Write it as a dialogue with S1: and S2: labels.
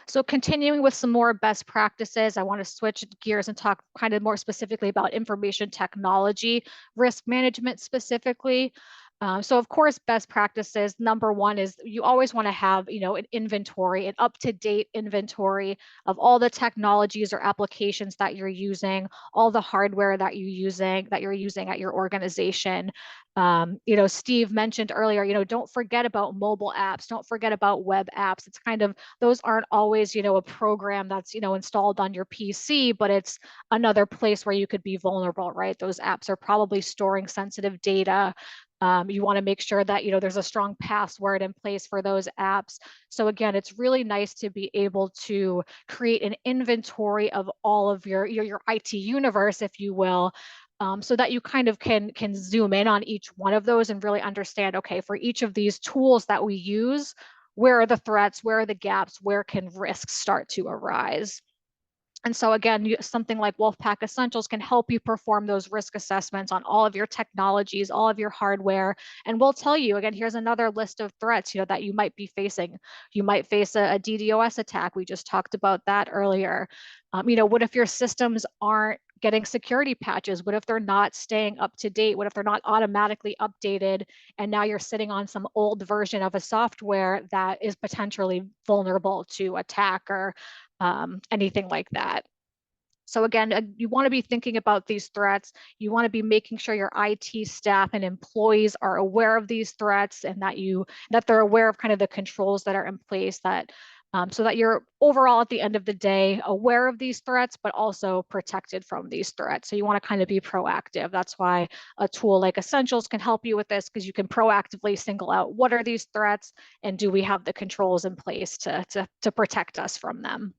S1: So continuing with some more best practices, I want to switch gears and talk kind of more specifically about information technology, risk management specifically. So of course, best practices, number one is you always want to have, an inventory, an up-to-date inventory of all the technologies or applications that you're using, all the hardware that you're using at your organization. Steve mentioned earlier, don't forget about mobile apps, don't forget about web apps. It's kind of, those aren't always, a program that's, installed on your PC, but it's another place where you could be vulnerable, right? Those apps are probably storing sensitive data. You want to make sure that, there's a strong password in place for those apps. So again, it's really nice to be able to create an inventory of all of your IT universe, if you will, so that you kind of can zoom in on each one of those and really understand, okay, for each of these tools that we use, where are the threats, where are the gaps, where can risks start to arise? And so again, something like WolfPAC Essentials can help you perform those risk assessments on all of your technologies, all of your hardware. And we'll tell you, again, here's another list of threats, that you might be facing. You might face a DDoS attack. We just talked about that earlier. What if your systems aren't getting security patches? What if they're not staying up to date? What if they're not automatically updated? And now you're sitting on some old version of a software that is potentially vulnerable to attack or anything like that. So again, you want to be thinking about these threats. You want to be making sure your IT staff and employees are aware of these threats and that they're aware of kind of the controls that are in place so that you're overall at the end of the day aware of these threats, but also protected from these threats. So you want to kind of be proactive. That's why a tool like Essentials can help you with this, because you can proactively single out what are these threats and do we have the controls in place to protect us from them.